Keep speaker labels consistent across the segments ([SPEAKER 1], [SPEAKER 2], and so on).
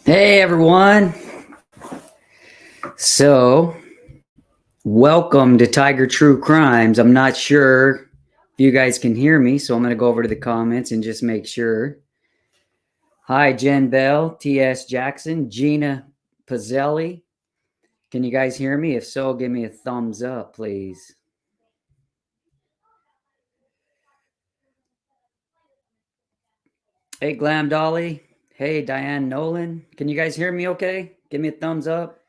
[SPEAKER 1] Hey everyone. So, welcome to Tiger True Crimes. I'm not sure if you guys can hear me, so I'm going to go over to the comments and just make sure. Hi, Jen Bell, T.S. Jackson, Gina Pazzelli. Can you guys hear me? If so, give me a thumbs up, please. Hey, Glam Dolly. Hey, Diane Nolan. Can you guys hear me okay? Give me a thumbs up.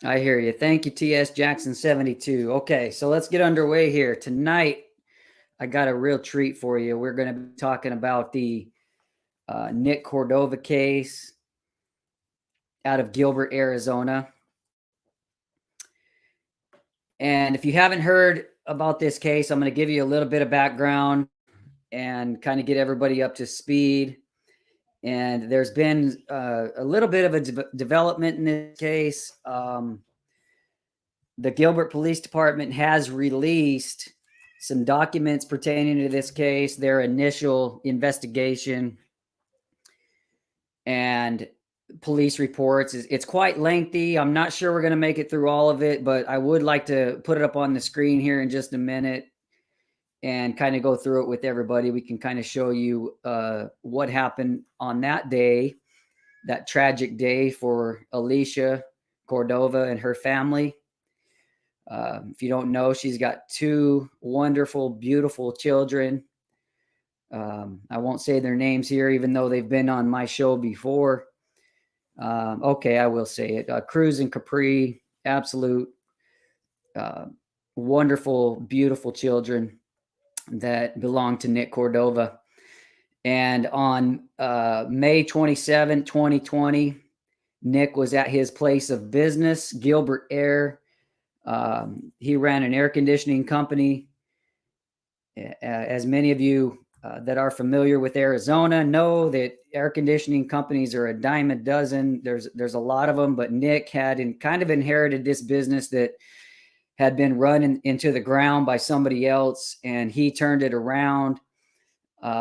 [SPEAKER 1] I hear you. Thank you, T.S. Jackson 72. Okay, so let's get underway here. Tonight, I got a real treat for you. We're going to be talking about the Nick Cordova case out of Gilbert, Arizona. And if you haven't heard about this case, I'm going to give you a little bit of background and kind of get everybody up to speed. And there's been a little bit of a development in this case. The Gilbert Police Department has released some documents pertaining to this case, their initial investigation and police reports. It's quite lengthy. I'm not sure we're going to make it through all of it, but I would like to put it up on the screen here in just a minute and kind of go through it with everybody. We can kind of show you what happened on that day, that tragic day for Alicia Cordova and her family. If you don't know, she's got two wonderful, beautiful children. I won't say their names here, even though they've been on my show before. Okay, I will say it. Cruz and Capri, absolute wonderful, beautiful children that belong to Nick Cordova. And on May 27, 2020, Nick was at his place of business, Gilbert Air. He ran an air conditioning company. As many of you that are familiar with Arizona know that air conditioning companies are a dime a dozen. There's a lot of them, but Nick had kind of inherited this business that had been run into the ground by somebody else, and he turned it around,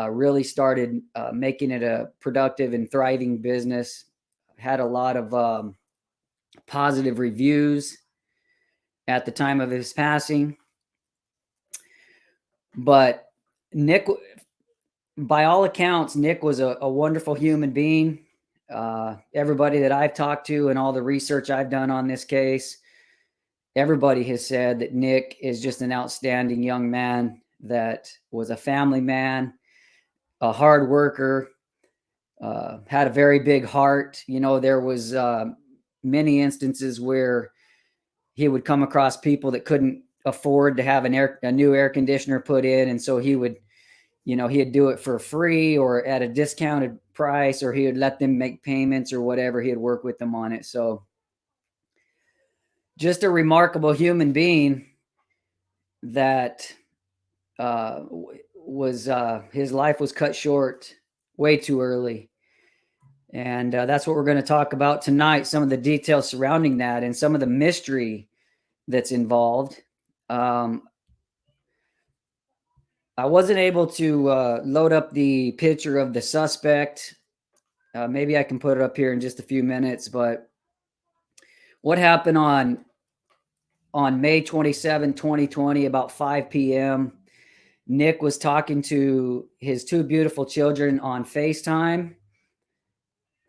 [SPEAKER 1] really started making it a productive and thriving business, had a lot of positive reviews at the time of his passing. But Nick, by all accounts, Nick was a wonderful human being. Everybody that I've talked to and all the research I've done on this case, everybody has said that Nick is just an outstanding young man that was a family man, a hard worker, had a very big heart. You know, there was many instances where he would come across people that couldn't afford to have a new air conditioner put in, and so he would, he'd do it for free or at a discounted price, or he would let them make payments or whatever. He'd work with them on it. So just a remarkable human being that his life was cut short way too early. And that's what we're going to talk about tonight, some of the details surrounding that and some of the mystery that's involved. I wasn't able to load up the picture of the suspect. Maybe I can put it up here in just a few minutes. But what happened on May 27, 2020, about 5 p.m., Nick was talking to his two beautiful children on FaceTime,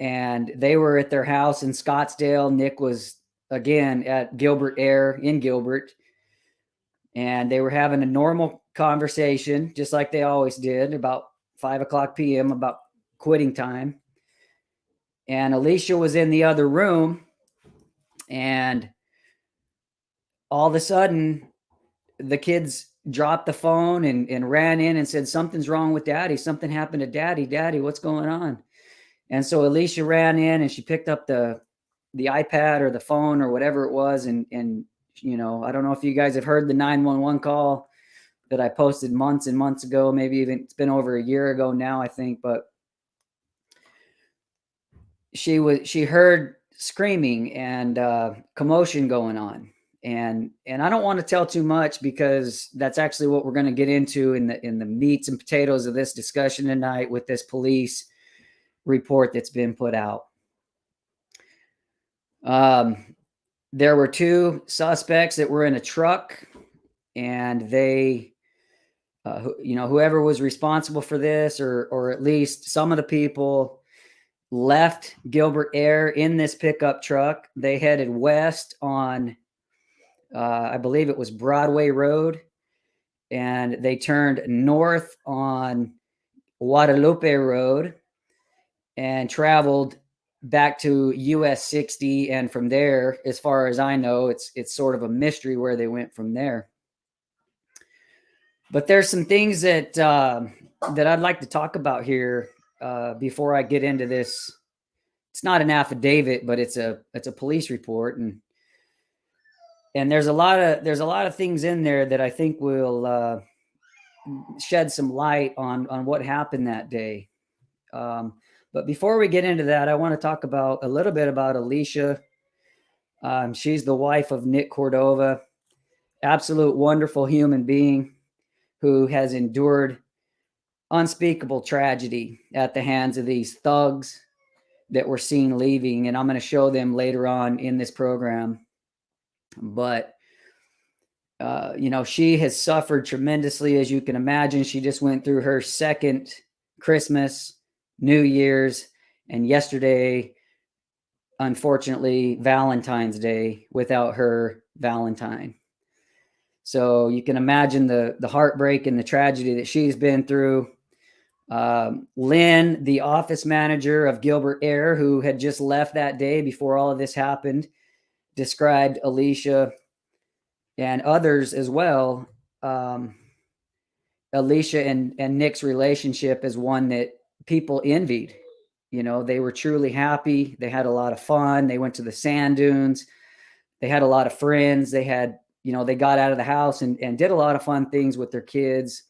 [SPEAKER 1] and they were at their house in Scottsdale. Nick was, again, at Gilbert Air in Gilbert, and they were having a normal conversation, just like they always did, about 5 o'clock p.m., about quitting time. And Alicia was in the other room, and all of a sudden, the kids dropped the phone and ran in and said, "Something's wrong with Daddy. Something happened to Daddy. Daddy, what's going on?" And so Alicia ran in and she picked up the iPad or the phone or whatever it was, and I don't know if you guys have heard the 911 call that I posted months and months ago, maybe even it's been over a year ago now, I think, but she heard screaming and commotion going on. And I don't want to tell too much, because that's actually what we're going to get into in the meats and potatoes of this discussion tonight with this police report that's been put out. There were 2 suspects that were in a truck, and they, whoever was responsible for this, or at least some of the people, left Gilbert Air in this pickup truck. They headed west on, I believe it was Broadway Road, and they turned north on Guadalupe Road and traveled back to US 60. And from there, as far as I know, it's sort of a mystery where they went from there. But there's some things that that I'd like to talk about here before I get into this. It's not an affidavit, but it's a police report, and there's a lot of things in there that I think will shed some light on what happened that day. But before we get into that, I want to talk about a little bit about Alicia. She's the wife of Nick Cordova, absolute wonderful human being who has endured unspeakable tragedy at the hands of these thugs that were seen leaving. And I'm going to show them later on in this program. But, she has suffered tremendously, as you can imagine. She just went through her second Christmas, New Year's, and yesterday, unfortunately, Valentine's Day without her Valentine. So you can imagine the heartbreak and the tragedy that she's been through. Lynn, the office manager of Gilbert Air, who had just left that day before all of this happened, described Alicia and others as well. Alicia and Nick's relationship as one that people envied. They were truly happy. They had a lot of fun. They went to the sand dunes. They had a lot of friends. They had, they got out of the house and did a lot of fun things with their kids.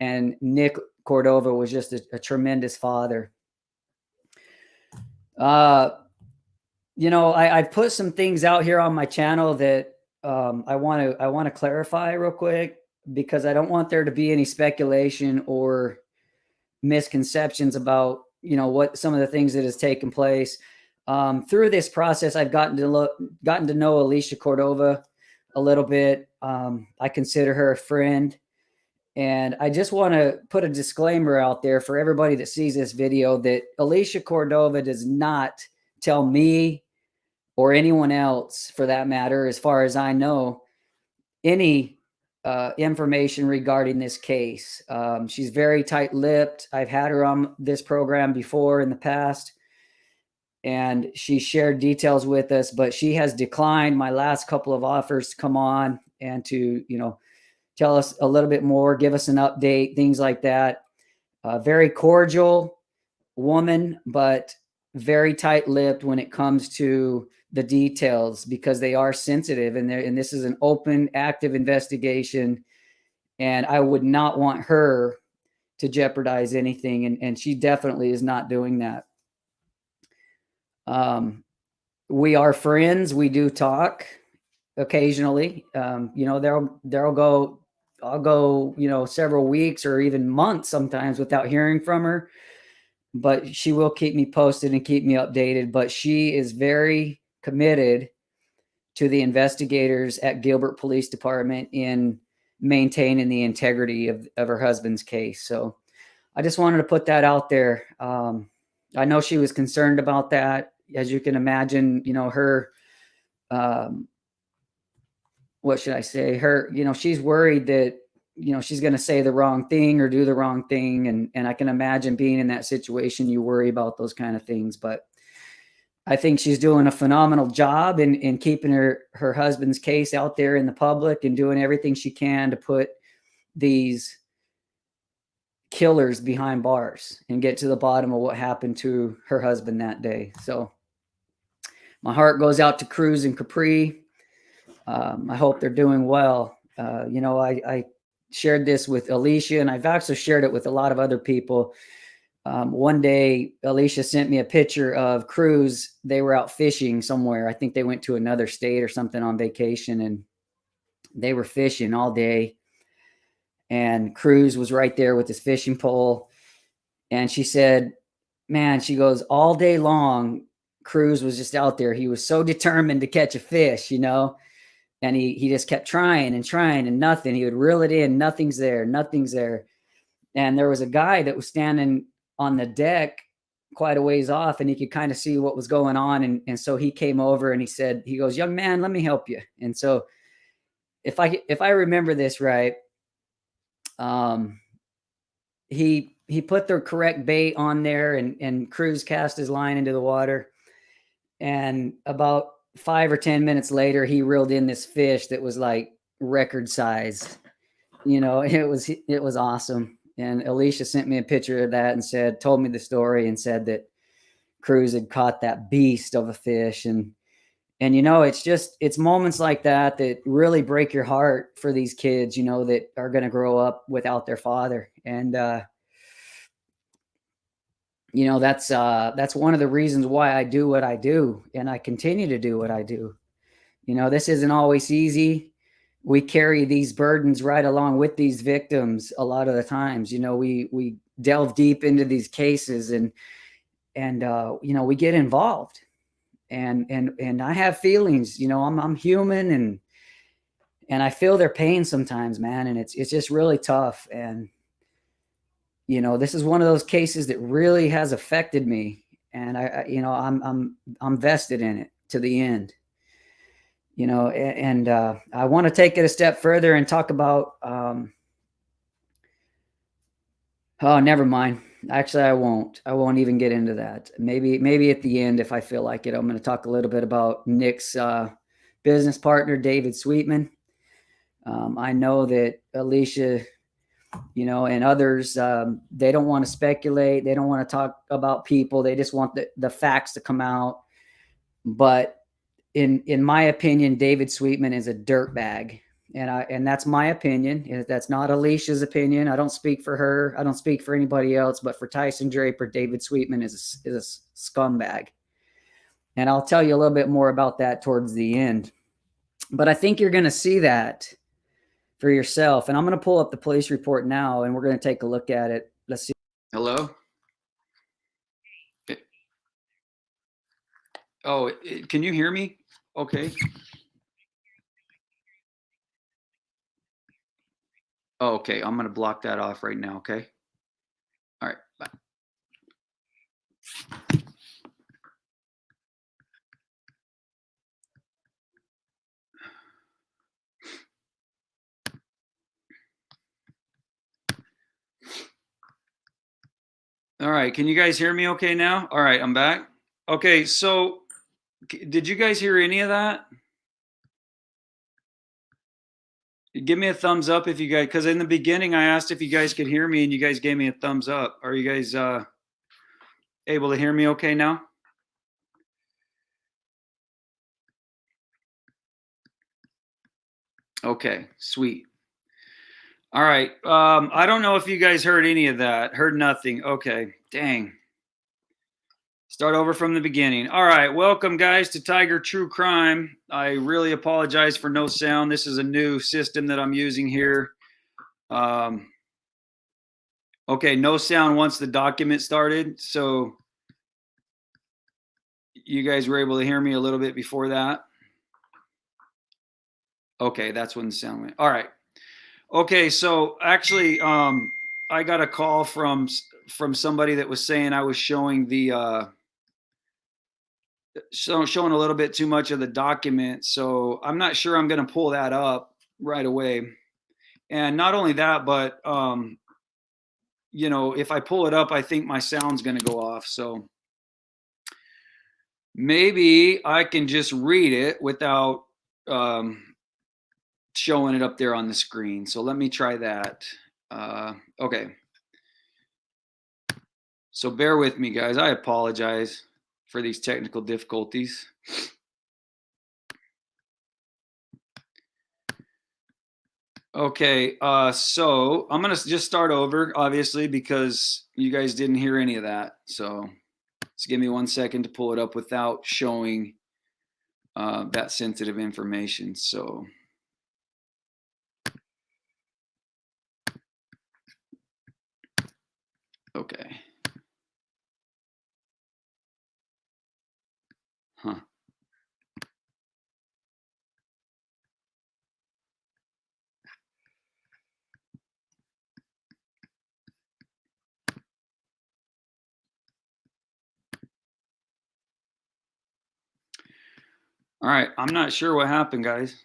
[SPEAKER 1] And Nick Cordova was just a tremendous father. I've put some things out here on my channel that I want to clarify real quick, because I don't want there to be any speculation or misconceptions about, what some of the things that has taken place. Through this process, I've gotten to know Alicia Cordova a little bit. I consider her a friend. And I just want to put a disclaimer out there for everybody that sees this video that Alicia Cordova does not tell me, or anyone else for that matter, as far as I know, any information regarding this case. She's very tight-lipped. I've had her on this program before in the past, and she shared details with us, but she has declined my last couple of offers to come on and to, tell us a little bit more, give us an update, things like that. Very cordial woman, but very tight-lipped when it comes to the details, because they are sensitive, and this is an open, active investigation, and I would not want her to jeopardize anything, and she definitely is not doing that. We are friends. We do talk occasionally. I'll go, several weeks or even months sometimes without hearing from her, but she will keep me posted and keep me updated. But she is very committed to the investigators at Gilbert Police Department in maintaining the integrity of her husband's case. So I just wanted to put that out there. I know she was concerned about that. As you can imagine, her, what should I say? Her, she's worried that, she's going to say the wrong thing or do the wrong thing. And I can imagine being in that situation, you worry about those kind of things. But I think she's doing a phenomenal job in keeping her husband's case out there in the public and doing everything she can to put these killers behind bars and get to the bottom of what happened to her husband that day. So my heart goes out to Cruz and Capri. I hope they're doing well. I shared this with Alicia, and I've also shared it with a lot of other people. One day, Alicia sent me a picture of Cruz. They were out fishing somewhere. I think they went to another state or something on vacation, and they were fishing all day. And Cruz was right there with his fishing pole. And she said, man, she goes, all day long, Cruz was just out there. He was so determined to catch a fish, and he just kept trying and trying and nothing. He would reel it in, nothing's there, nothing's there. And there was a guy that was standing on the deck quite a ways off, and he could kind of see what was going on. And so he came over and he goes, young man, let me help you. And so if I remember this right, um, he put the correct bait on there, and Cruz cast his line into the water. And about 5 or 10 minutes later, he reeled in this fish that was like record size. It was awesome. And Alicia sent me a picture of that and told me the story and said that Cruz had caught that beast of a fish. And it's moments like that that really break your heart for these kids, that are going to grow up without their father. And that's one of the reasons why I do what I do, and I continue to do what I do. This isn't always easy. We carry these burdens right along with these victims a lot of the times. We delve deep into these cases, and we get involved, and I have feelings. I'm human, and I feel their pain sometimes, man, and it's just really tough. And this is one of those cases that really has affected me, and I'm vested in it to the end. And I want to take it a step further and talk about. Oh, never mind. Actually, I won't. I won't even get into that. Maybe at the end, if I feel like it, I'm going to talk a little bit about Nick's business partner, David Sweetman. I know that Alicia, and others, they don't want to speculate. They don't want to talk about people. They just want the facts to come out. But in my opinion, David Sweetman is a dirtbag. And that's my opinion. That's not Alicia's opinion. I don't speak for her. I don't speak for anybody else. But for Tyson Draper, David Sweetman is a scumbag. And I'll tell you a little bit more about that towards the end. But I think you're going to see that for yourself. And I'm going to pull up the police report now, and we're going to take a look at it. Let's see. Hello? Oh, can you hear me? Okay. Oh, okay. I'm going to block that off right now. Okay. All right. Bye. All right. Can you guys hear me okay now? All right. I'm back. Okay. So did you guys hear any of that? Give me a thumbs up if you guys, because in the beginning I asked if you guys could hear me and you guys gave me a thumbs up. Are you guys able to hear me okay now? Okay, sweet. All right. I don't know if you guys heard any of that. Heard nothing. Okay, dang. Start over from the beginning. All right, welcome guys to Tiger True Crime. I really apologize for no sound. This is a new system that I'm using here. Okay, no sound once the document started. So you guys were able to hear me a little bit before that. Okay, that's when the sound went. All right. Okay, so actually, I got a call from somebody that was saying I was showing showing a little bit too much of the document. So I'm not sure I'm going to pull that up right away. And not only that, but if I pull it up, I think my sound's going to go off. So maybe I can just read it without showing it up there on the screen. So let me try that. Okay. So bear with me, guys. I apologize for these technical difficulties. Okay, so I'm going to just start over, obviously, because you guys didn't hear any of that. So just give me 1 second to pull it up without showing that sensitive information. So okay. All right, I'm not sure what happened, guys,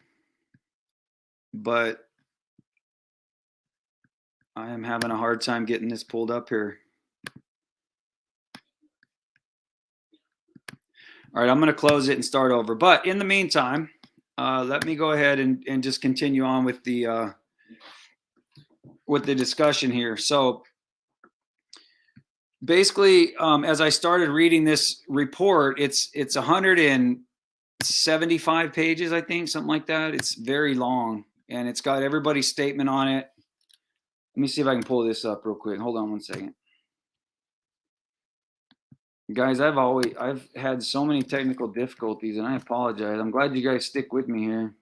[SPEAKER 1] but I am having a hard time getting this pulled up here. All right, I'm going to close it and start over. But in the meantime, let me go ahead and just continue on with the discussion here. So basically, as I started reading this report, it's 175 pages, I think, something like that. It's very long, and it's got everybody's statement on it. Let me see if I can pull this up real quick. Hold on one second. Guys, I've had so many technical difficulties, and I apologize. I'm glad you guys stick with me here.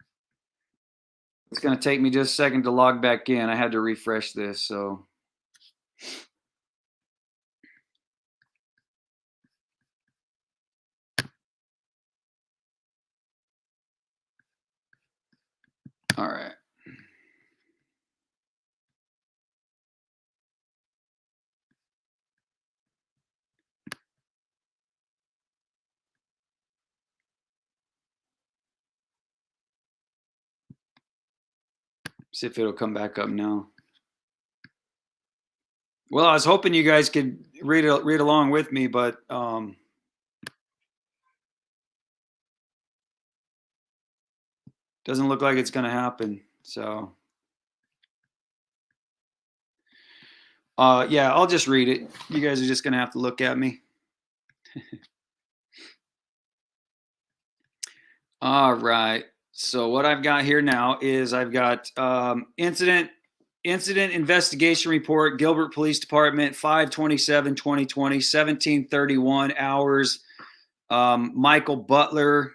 [SPEAKER 1] It's going to take me just a second to log back in. I had to refresh this, so. All right. See if it'll come back up now. Well, I was hoping you guys could read along with me, but doesn't look like it's going to happen. So, yeah, I'll just read it. You guys are just going to have to look at me. All right. So what I've got here now is I've got incident investigation report, Gilbert Police Department, 5/27/2020, 17:31 hours. Michael Butler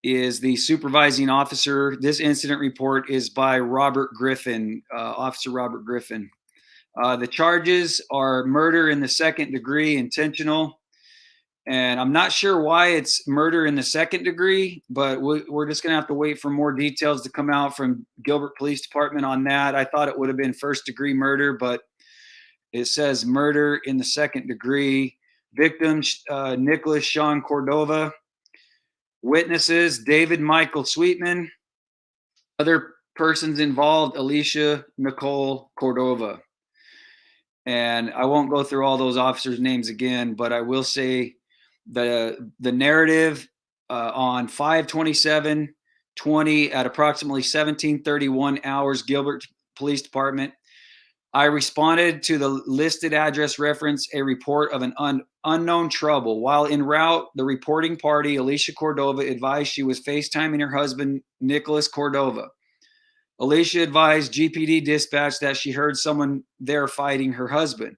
[SPEAKER 1] is the supervising officer. This incident report is by Robert Griffin, Officer Robert Griffin. The charges are murder in the second degree, intentional. And I'm not sure why it's murder in the second degree, but we're just going to have to wait for more details to come out from Gilbert Police Department on that. I thought it would have been first degree murder, but it says murder in the second degree. Victim, Nicholas Sean Cordova. Witnesses, David Michael Sweetman. Other persons involved, Alicia Nicole Cordova. And I won't go through all those officers' names again, but I will say the narrative on 5/27/20 at approximately 17:31 hours, Gilbert Police Department. I responded to the listed address reference a report of an unknown trouble. While en route, the reporting party, Alicia Cordova, advised she was FaceTiming her husband, Nicholas Cordova. Alicia advised GPD dispatch that she heard someone there fighting her husband.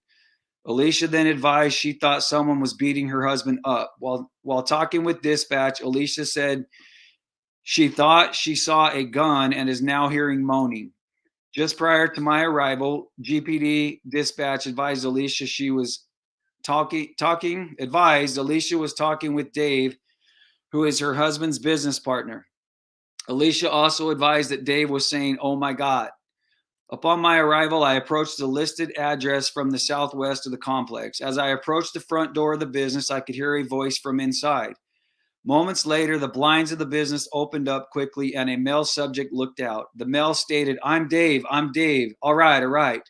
[SPEAKER 1] Alicia then advised she thought someone was beating her husband up. While talking with dispatch, Alicia said she thought she saw a gun and is now hearing moaning. Just prior to my arrival, GPD dispatch advised Alicia she was Alicia was talking with Dave, who is her husband's business partner. Alicia also advised that Dave was saying, "Oh my God." Upon my arrival, I approached the listed address from the southwest of the complex. As I approached the front door of the business, I could hear a voice from inside. Moments later, the blinds of the business opened up quickly and a male subject looked out. The male stated, "I'm Dave, I'm Dave. All right, all right."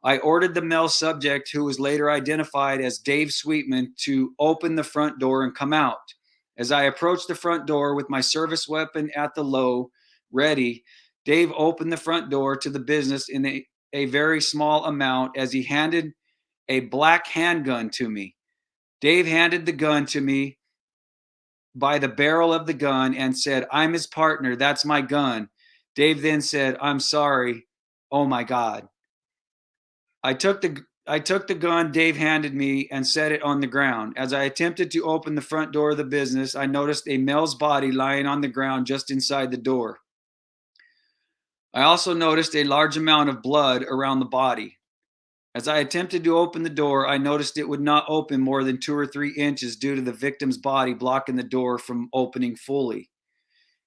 [SPEAKER 1] I ordered the male subject, who was later identified as Dave Sweetman, to open the front door and come out. As I approached the front door with my service weapon at the low, ready, Dave opened the front door to the business in a very small amount as he handed a black handgun to me. Dave handed the gun to me by the barrel of the gun and said, "I'm his partner. That's my gun." Dave then said, "I'm sorry. Oh my God." I took the gun Dave handed me and set it on the ground. As I attempted to open the front door of the business, I noticed a male's body lying on the ground just inside the door. I also noticed a large amount of blood around the body. As I attempted to open the door, I noticed it would not open more than 2 or 3 inches due to the victim's body blocking the door from opening fully.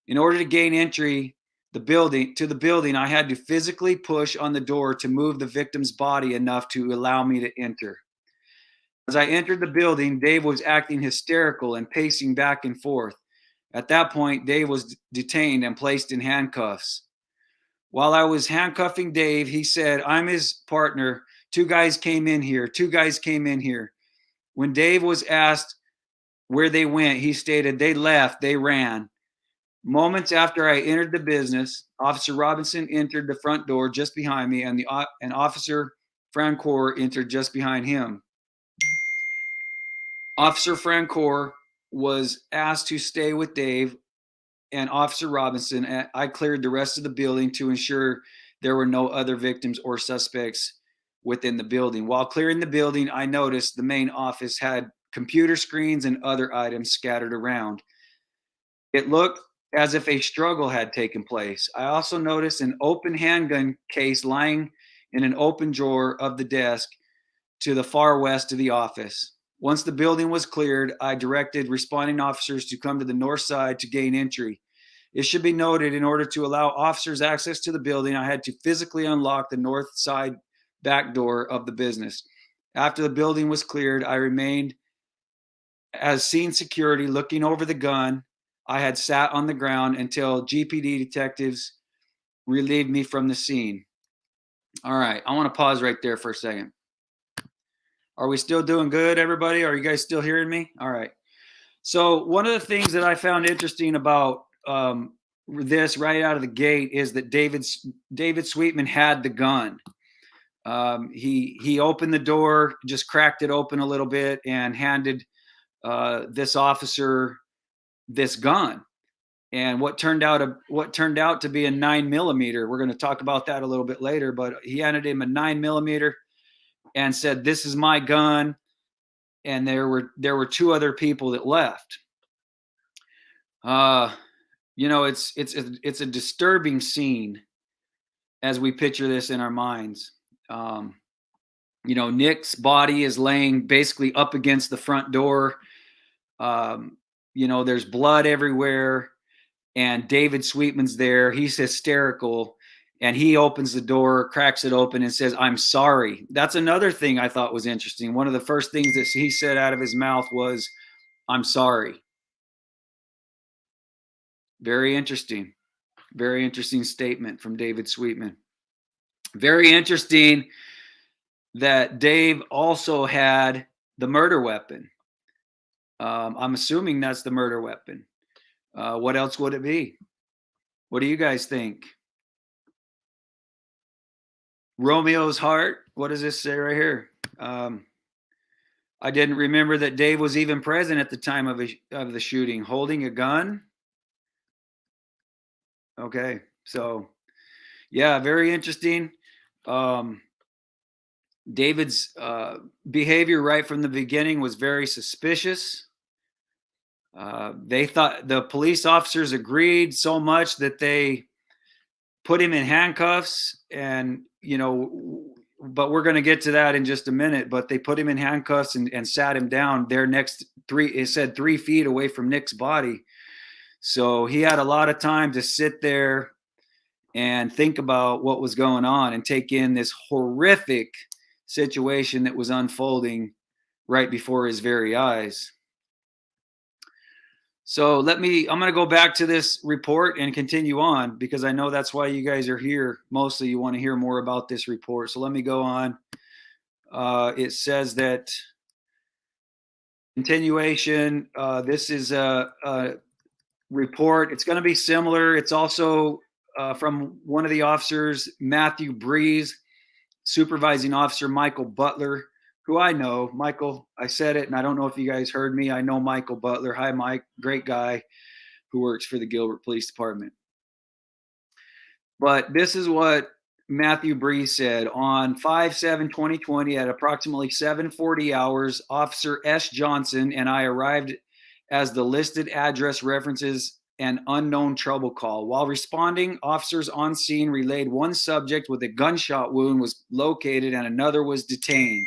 [SPEAKER 1] In order to gain entry to the building, I had to physically push on the door to move the victim's body enough to allow me to enter. As I entered the building, Dave was acting hysterical and pacing back and forth.
[SPEAKER 2] At that point, Dave was detained and placed in handcuffs. While I was handcuffing Dave, he said, I'm his partner. Two guys came in here. Two guys came in here. When Dave was asked where they went, he stated, they left, they ran. Moments after I entered the business, Officer Robinson entered the front door just behind me, and Officer Francoeur entered just behind him. Officer Francoeur was asked to stay with Dave and Officer Robinson. And I cleared the rest of the building to ensure there were no other victims or suspects within the building. While clearing the building, I noticed the main office had computer screens and other items scattered around. It looked as if a struggle had taken place. I also noticed an open handgun case lying in an open drawer of the desk to the far west of the office. Once the building was cleared, I directed responding officers to come to the north side to gain entry. It should be noted, in order to allow officers access to the building, I had to physically unlock the north side back door of the business. After the building was cleared, I remained as scene security, looking over the gun. I had sat on the ground until GPD detectives relieved me from the scene. All right, I want to pause right there for a second. Are we still doing good, everybody? Are you guys still hearing me? All right. So one of the things that I found interesting about this right out of the gate is that David Sweetman had the gun. He opened the door, just cracked it open a little bit, and handed this officer this gun. And what turned out to be a 9mm. We're going to talk about that a little bit later, but he handed him a 9mm and said, "This is my gun." And there were two other people that left. It's a disturbing scene as we picture this in our minds. Nick's body is laying basically up against the front door. There's blood everywhere, and David Sweetman's there. He's hysterical, and he opens the door, cracks it open, and says, "I'm sorry." That's another thing I thought was interesting. One of the first things that he said out of his mouth was, "I'm sorry." Very interesting. Very interesting statement from David Sweetman. Very interesting that Dave also had the murder weapon. I'm assuming that's the murder weapon. What else would it be? What do you guys think? Romeo's heart. What does this say right here? I didn't remember that Dave was even present at the time of the shooting, holding a gun. Okay, so yeah, very interesting. David's behavior right from the beginning was very suspicious. They thought the police officers agreed so much that they put him in handcuffs, and but we're going to get to that in just a minute. But they put him in handcuffs and sat him down there next it said 3 feet away from Nick's body. So he had a lot of time to sit there and think about what was going on and take in this horrific situation that was unfolding right before his very eyes. So I'm going to go back to this report and continue on, because I know that's why you guys are here. Mostly you want to hear more about this report. So let me go on. It says that continuation, this is a report. It's going to be similar. It's also from one of the officers, Matthew Breeze, supervising officer Michael Butler, who I know. Michael, I said it, and I don't know if you guys heard me. I know Michael Butler. Hi, Mike. Great guy who works for the Gilbert Police Department. But this is what Matthew Breeze said. On 5/7/2020 at approximately 7:40 hours, Officer S. Johnson and I arrived as the listed address references an unknown trouble call. While responding, officers on scene relayed one subject with a gunshot wound was located and another was detained.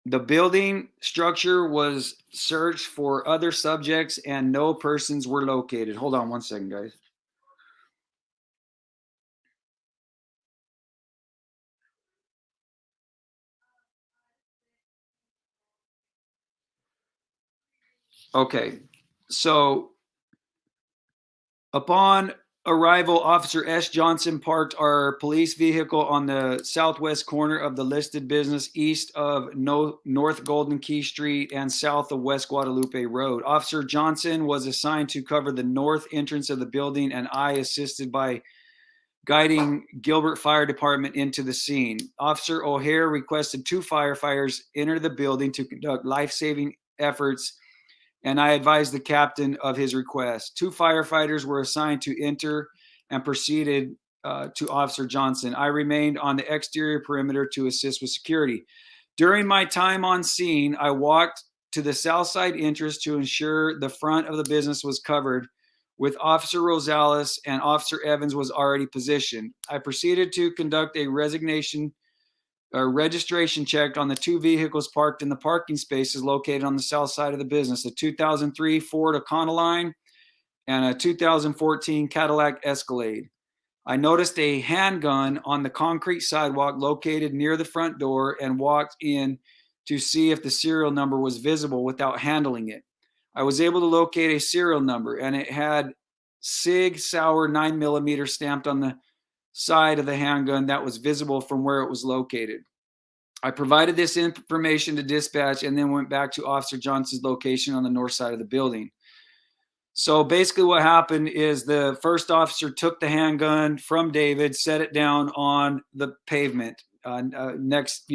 [SPEAKER 2] The building structure was searched for other subjects and no persons were located. Hold on one second, guys. Okay. So upon arrival, Officer S. Johnson parked our police vehicle on the southwest corner of the listed business east of North Golden Key Street and south of West Guadalupe Road. Officer Johnson was assigned to cover the north entrance of the building, and I assisted by guiding Gilbert Fire Department into the scene. Officer O'Hare requested 2 firefighters enter the building to conduct life-saving efforts, and I advised the captain of his request. 2 firefighters were assigned to enter and proceeded to Officer Johnson. I remained on the exterior perimeter to assist with security. During my time on scene, I walked to the south side entrance to ensure the front of the business was covered with Officer Rosales, and Officer Evans was already positioned. I proceeded to conduct a registration check on the 2 vehicles parked in the parking spaces located on the south side of the business, a 2003 Ford Econoline and a 2014 Cadillac Escalade. I noticed a handgun on the concrete sidewalk located near the front door and walked in to see if the serial number was visible without handling it. I was able to locate a serial number, and it had Sig Sauer 9mm stamped on the side of the handgun that was visible from where it was located. I provided this information to dispatch and then went back to Officer Johnson's location on the north side of the building. So basically what happened is the first officer took the handgun from David, set it down on the pavement next,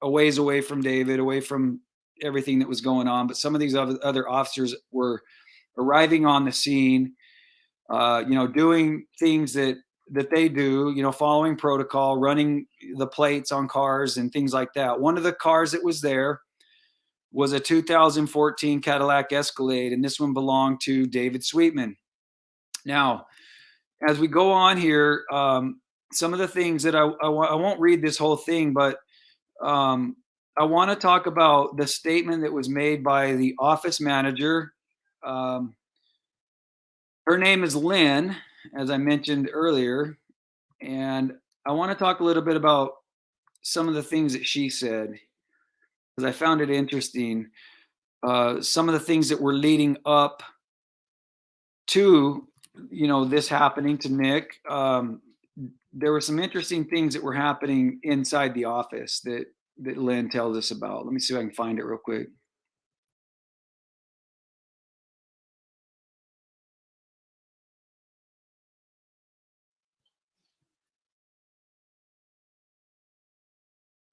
[SPEAKER 2] a ways away from David, away from everything that was going on. But some of these other officers were arriving on the scene, doing things that they do, following protocol, running the plates on cars and things like that. One of the cars that was there was a 2014 Cadillac Escalade, and this one belonged to David Sweetman. Now, as we go on here, some of the things that I won't read this whole thing, but I want to talk about the statement that was made by the office manager. Her name is Lynn, as I mentioned earlier, and I want to talk a little bit about some of the things that she said because I found it interesting. Some of the things that were leading up to, this happening to Nick. There were some interesting things that were happening inside the office that Lynn tells us about. Let me see if I can find it real quick.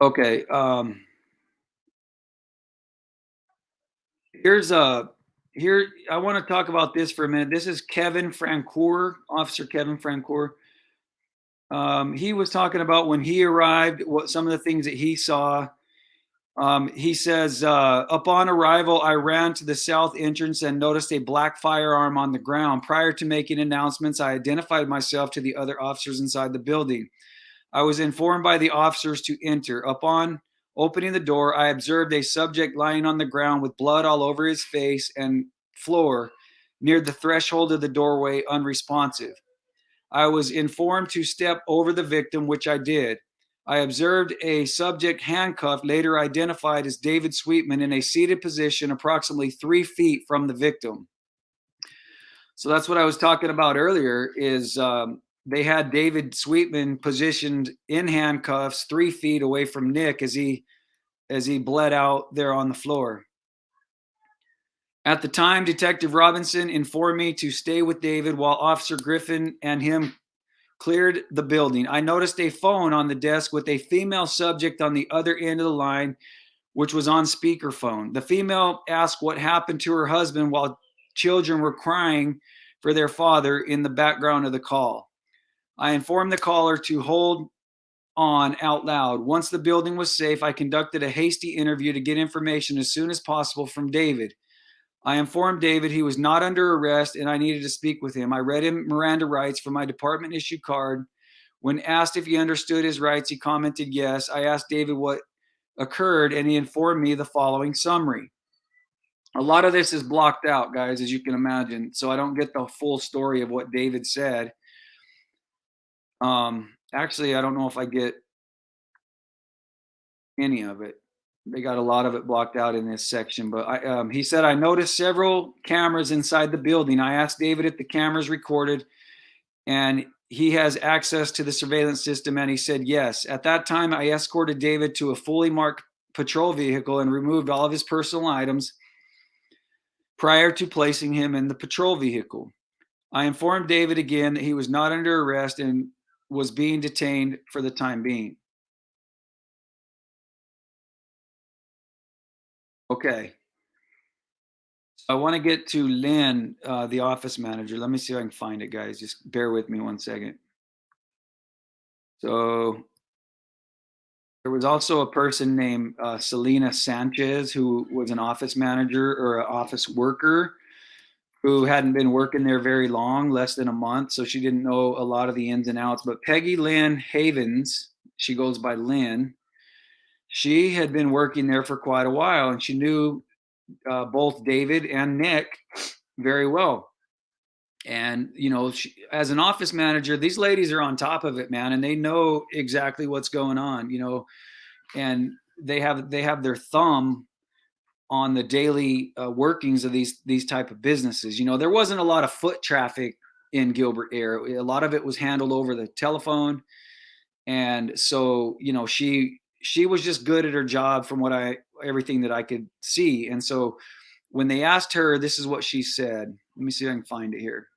[SPEAKER 2] Okay. Here I want to talk about this for a minute. This is Kevin Francoeur, Officer Kevin Francoeur. He was talking about when he arrived, what some of the things that he saw. He says, upon arrival, I ran to the south entrance and noticed a black firearm on the ground. Prior to making announcements, I identified myself to the other officers inside the building. I was informed by the officers to enter. Upon opening the door, I observed a subject lying on the ground with blood all over his face and floor near the threshold of the doorway, unresponsive. I was informed to step over the victim, which I did. I observed a subject handcuffed, later identified as David Sweetman, in a seated position approximately 3 feet from the victim. So that's what I was talking about earlier is they had David Sweetman positioned in handcuffs 3 feet away from Nick as he bled out there on the floor. At the time, Detective Robinson informed me to stay with David while Officer Griffin and him cleared the building. I noticed a phone on the desk with a female subject on the other end of the line, which was on speakerphone. The female asked what happened to her husband while children were crying for their father in the background of the call. I informed the caller to hold on out loud. Once the building was safe, I conducted a hasty interview to get information as soon as possible from David. I informed David he was not under arrest and I needed to speak with him. I read him Miranda rights from my department issued card. When asked if he understood his rights, he commented yes. I asked David what occurred and he informed me the following summary. A lot of this is blocked out, guys, as you can imagine, so I don't get the full story of what David said. Actually, I don't know if I get any of it. They got a lot of it blocked out in this section, but he said, I noticed several cameras inside the building. I asked David if the cameras recorded and he has access to the surveillance system, and he said yes. At that time, I escorted David to a fully marked patrol vehicle and removed all of his personal items prior to placing him in the patrol vehicle. I informed David again that he was not under arrest and was being detained for the time being. Okay. I want to get to Lynn, the office manager. Let me see if I can find it, guys. Just bear with me 1 second. So there was also a person named Selena Sanchez, who was an office manager or an office worker who hadn't been working there very long, less than a month. So she didn't know a lot of the ins and outs. But Peggy Lynn Havens, she goes by Lynn, she had been working there for quite a while, and she knew both David and Nick very well. And as an office manager, these ladies are on top of it, man, and they know exactly what's going on, and they have their thumb on the daily workings of these type of businesses. There wasn't a lot of foot traffic in Gilbert Air. A lot of it was handled over the telephone, and so she was just good at her job from everything that I could see. And so when they asked her, this is what she said. Let me see if I can find it here.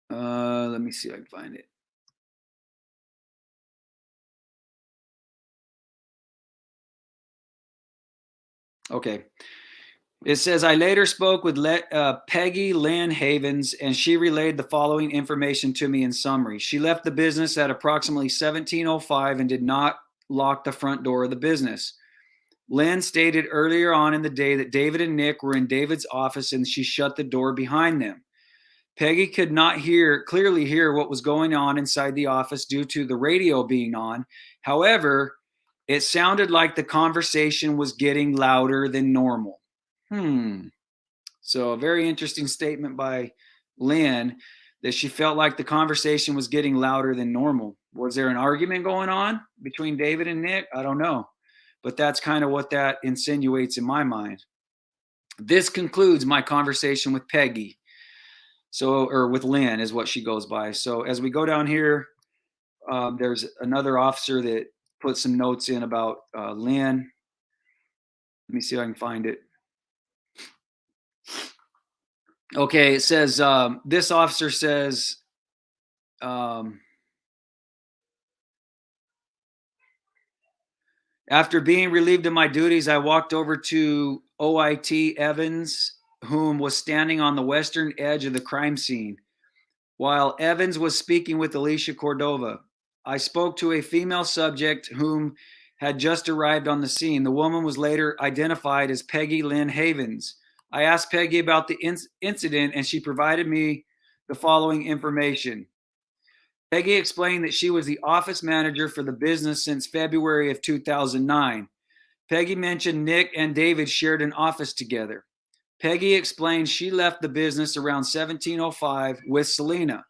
[SPEAKER 2] Let me see if I can find it. Okay. It says, I later spoke with Peggy Lynn Havens, and she relayed the following information to me in summary. She left the business at approximately 17:05 and did not lock the front door of the business. Lynn stated earlier on in the day that David and Nick were in David's office and she shut the door behind them. Peggy could not clearly hear what was going on inside the office due to the radio being on. However, it sounded like the conversation was getting louder than normal. So a very interesting statement by Lynn that she felt like the conversation was getting louder than normal. Was there an argument going on between David and Nick? I don't know. But that's kind of what that insinuates in my mind. This concludes my conversation with Peggy. Or with Lynn is what she goes by. So as we go down here, there's another officer that put some notes in about Lynn. Let me see if I can find it. Okay, it says, this officer says, after being relieved of my duties, I walked over to OIT Evans, whom was standing on the western edge of the crime scene, while Evans was speaking with Alicia Cordova. I spoke to a female subject whom had just arrived on the scene. The woman was later identified as Peggy Lynn Havens. I asked Peggy about the incident, and she provided me the following information. Peggy explained that she was the office manager for the business since February of 2009. Peggy mentioned Nick and David shared an office together. Peggy explained she left the business around 17:05 with Selena.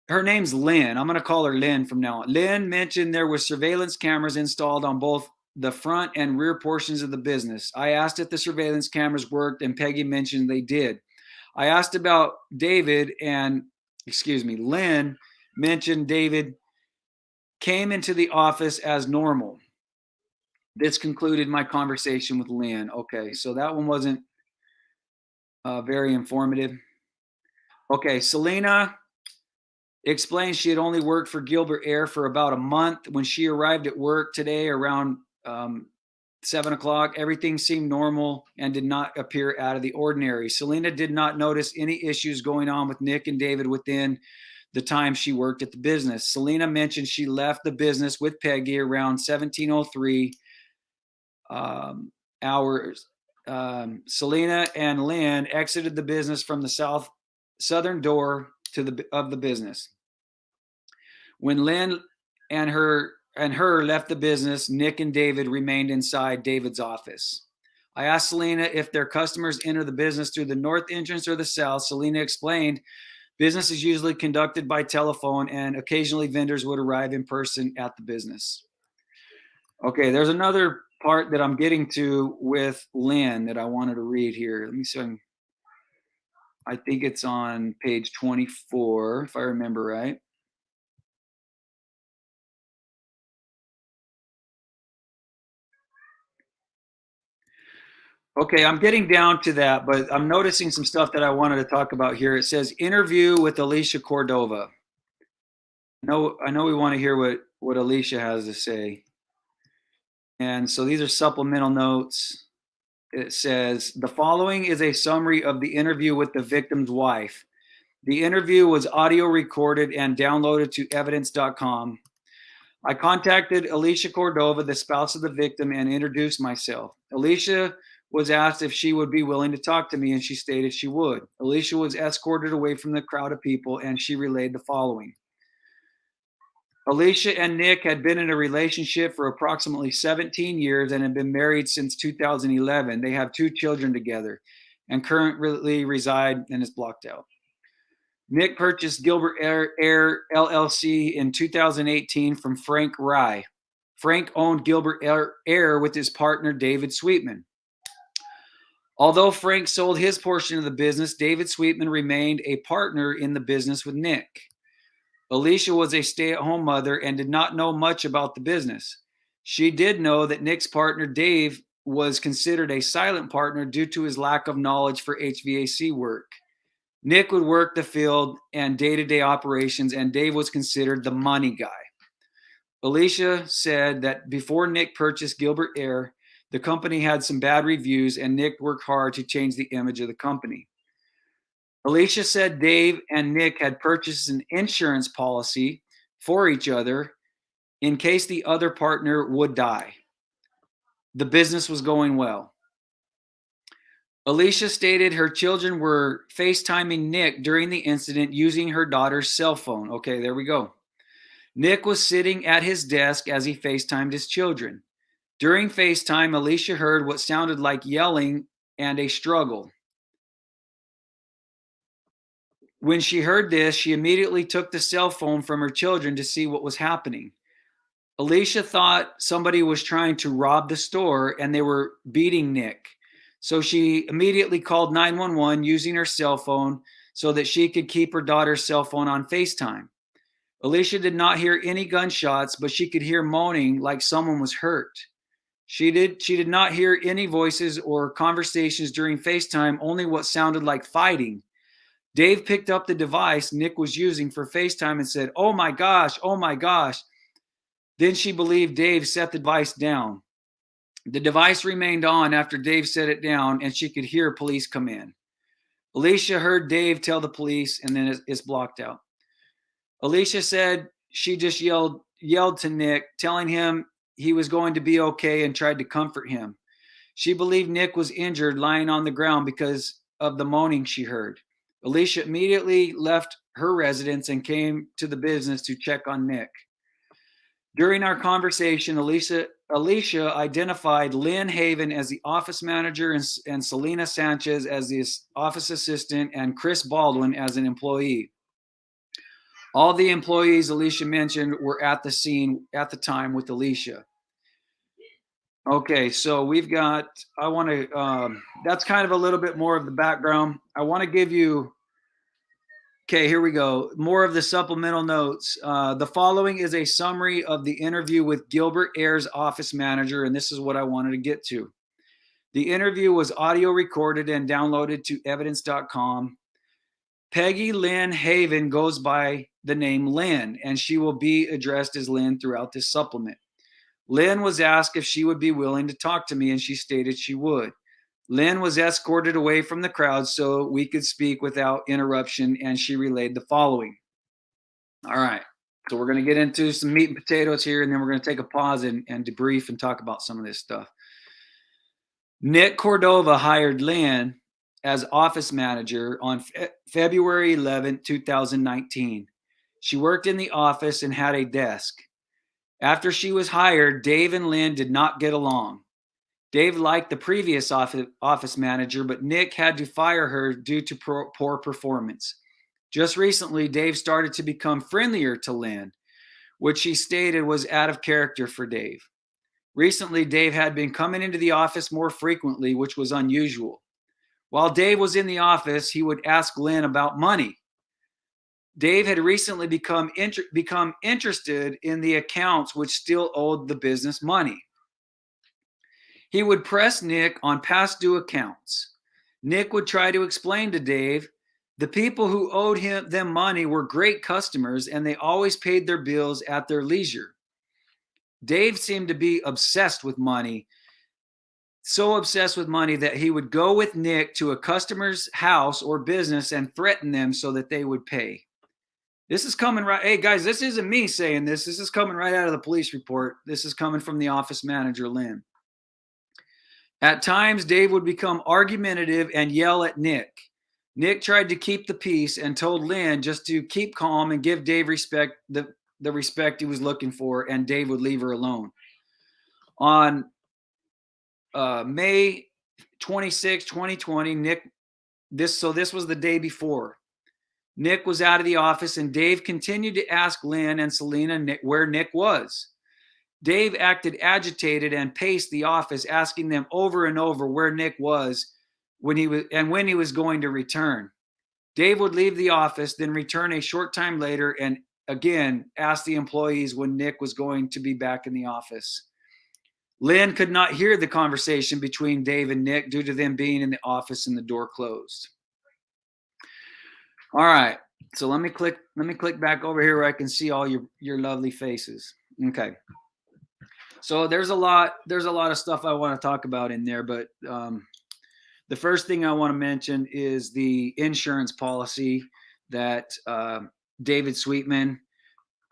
[SPEAKER 2] Her name's Lynn. I'm going to call her Lynn from now on. Lynn mentioned there were surveillance cameras installed on both the front and rear portions of the business. I asked if the surveillance cameras worked, and Peggy mentioned they did. I asked about David, and Lynn mentioned David came into the office as normal. This concluded my conversation with Lynn. Okay, so that one wasn't very informative. Okay, Selena explained she had only worked for Gilbert Air for about a month. When she arrived at work today around 7 o'clock, everything seemed normal and did not appear out of the ordinary. Selena did not notice any issues going on with Nick and David within the time she worked at the business. Selena mentioned she left the business with Peggy around 17:03 hours. Selena and Lynn exited the business from the southern door of the business. When Lynn and her left the business, Nick and David remained inside David's office. I asked Selena if their customers enter the business through the north entrance or the south. Selena explained Business is usually conducted by telephone, and occasionally vendors would arrive in person at the business. Okay, there's another part that I'm getting to with Lynn that I wanted to read here. Let me see. I think it's on page 24, if I remember right. Okay, I'm getting down to that, but I'm noticing some stuff that I wanted to talk about here. It says interview with Alicia Cordova. No, I know we want to hear what Alicia has to say. And so these are supplemental notes. It says the following is a summary of the interview with the victim's wife. The interview was audio recorded and downloaded to evidence.com. I contacted Alicia Cordova, the spouse of the victim, and introduced myself. Alicia was asked if she would be willing to talk to me, and she stated she would. Alicia was escorted away from the crowd of people, and she relayed the following. Alicia and Nick had been in a relationship for approximately 17 years and had been married since 2011. They have 2 children together and currently reside, and is blocked out. Nick purchased Gilbert Air LLC in 2018 from Frank Rye. Frank owned Gilbert Air with his partner, David Sweetman. Although Frank sold his portion of the business, David Sweetman remained a partner in the business with Nick. Alicia was a stay-at-home mother and did not know much about the business. She did know that Nick's partner, Dave, was considered a silent partner due to his lack of knowledge for HVAC work. Nick would work the field and day-to-day operations, and Dave was considered the money guy. Alicia said that before Nick purchased Gilbert Air, the company had some bad reviews, and Nick worked hard to change the image of the company. Alicia said Dave and Nick had purchased an insurance policy for each other in case the other partner would die. The business was going well. Alicia stated her children were FaceTiming Nick during the incident using her daughter's cell phone. Okay, there we go. Nick was sitting at his desk as he FaceTimed his children. During FaceTime, Alicia heard what sounded like yelling and a struggle. When she heard this, she immediately took the cell phone from her children to see what was happening. Alicia thought somebody was trying to rob the store and they were beating Nick. So she immediately called 911 using her cell phone so that she could keep her daughter's cell phone on FaceTime. Alicia did not hear any gunshots, but she could hear moaning like someone was hurt. She did not hear any voices or conversations during FaceTime, only what sounded like fighting. Dave picked up the device Nick was using for FaceTime and said, "Oh my gosh, oh my gosh." Then she believed Dave set the device down. The device remained on after Dave set it down, and she could hear police come in. Alicia heard Dave tell the police, and then it's blocked out. Alicia said she just yelled to Nick, telling him he was going to be okay, and tried to comfort him. She believed Nick was injured, lying on the ground because of the moaning she heard. Alicia immediately left her residence and came to the business to check on Nick. During our conversation, Alicia identified Lynn Haven as the office manager and Selena Sanchez as the office assistant and Chris Baldwin as an employee. All the employees Alicia mentioned were at the scene at the time with Alicia. Okay, so that's kind of a little bit more of the background. I want to give you, okay, here we go. More of the supplemental notes. The following is a summary of the interview with Gilbert Air's office manager, and this is what I wanted to get to. The interview was audio recorded and downloaded to evidence.com. Peggy Lynn Haven goes by the name Lynn, and she will be addressed as Lynn throughout this supplement. Lynn was asked if she would be willing to talk to me, and she stated she would. Lynn was escorted away from the crowd so we could speak without interruption, and she relayed the following. All right, so we're going to get into some meat and potatoes here, and then we're going to take a pause and debrief and talk about some of this stuff. Nick Cordova hired Lynn as office manager on February 11, 2019. She worked in the office and had a desk. After she was hired, Dave and Lynn did not get along. Dave liked the previous office manager, but Nick had to fire her due to poor performance. Just recently, Dave started to become friendlier to Lynn, which he stated was out of character for Dave. Recently, Dave had been coming into the office more frequently, which was unusual. While Dave was in the office, he would ask Lynn about money. Dave had recently become interested in the accounts which still owed the business money. He would press Nick on past due accounts. Nick would try to explain to Dave the people who owed them money were great customers and they always paid their bills at their leisure. Dave seemed to be obsessed with money, so obsessed with money that he would go with Nick to a customer's house or business and threaten them so that they would pay. This is coming right. Hey, guys, this isn't me saying this. This is coming right out of the police report. This is coming from the office manager, Lynn. At times, Dave would become argumentative and yell at Nick. Nick tried to keep the peace and told Lynn just to keep calm and give Dave respect, the respect he was looking for, and Dave would leave her alone. On May 26, 2020, this was the day before. Nick was out of the office and Dave continued to ask Lynn and Selena where Nick was. Dave acted agitated and paced the office, asking them over and over where Nick was when he was going to return. Dave would leave the office, then return a short time later and again ask the employees when Nick was going to be back in the office. Lynn could not hear the conversation between Dave and Nick due to them being in the office and the door closed. All right, so let me click back over here where I can see all your lovely faces. Okay. So there's a lot of stuff I want to talk about in there, but the first thing I want to mention is the insurance policy that David Sweetman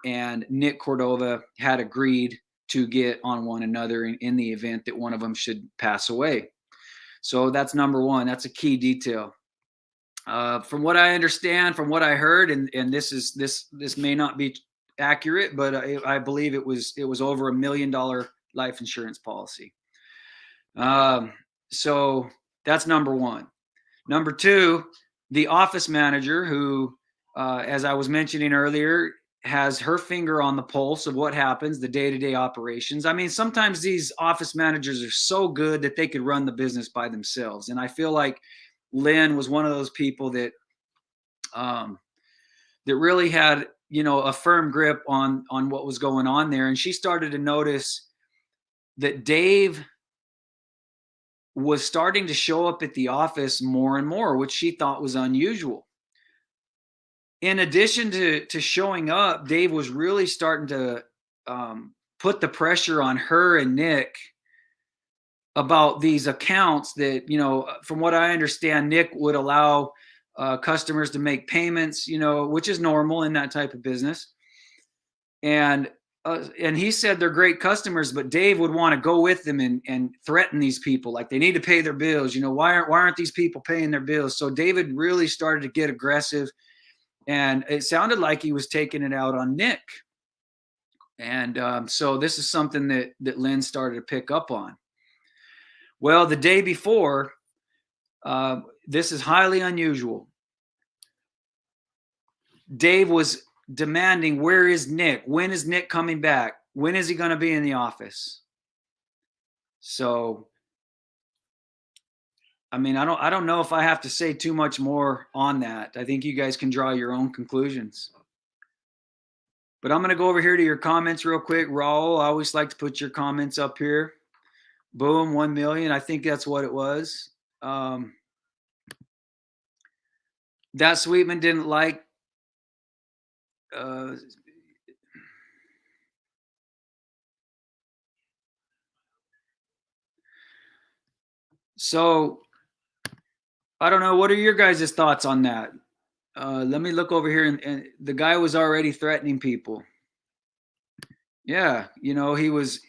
[SPEAKER 2] and Nick Cordova had agreed to get on one another in the event that one of them should pass away. So that's number one. That's a key detail. From what I understand, from what I heard, and this may not be accurate, but I believe it was over $1 million life insurance policy. So that's number one. Number two, the office manager who, as I was mentioning earlier, has her finger on the pulse of what happens, the day-to-day operations. I mean, sometimes these office managers are so good that they could run the business by themselves. And I feel like Lynn was one of those people that that really had, a firm grip on what was going on there. And she started to notice that Dave was starting to show up at the office more and more, which she thought was unusual. In addition to showing up, Dave was really starting to put the pressure on her and Nick about these accounts that, from what I understand, Nick would allow customers to make payments, which is normal in that type of business. And he said they're great customers, but Dave would want to go with them and threaten these people like they need to pay their bills. Why aren't these people paying their bills? So David really started to get aggressive, and it sounded like he was taking it out on Nick. And so this is something that Lynn started to pick up on. Well, the day before, this is highly unusual. Dave was demanding, where is Nick? When is Nick coming back? When is he going to be in the office? So, I mean, I don't know if I have to say too much more on that. I think you guys can draw your own conclusions. But I'm going to go over here to your comments real quick. Raul, I always like to put your comments up here. Boom, 1 million. I think that's what it was. That Sweetman didn't like so I don't know. What are your guys' thoughts on that? Let me look over here, and the guy was already threatening people. Yeah, he was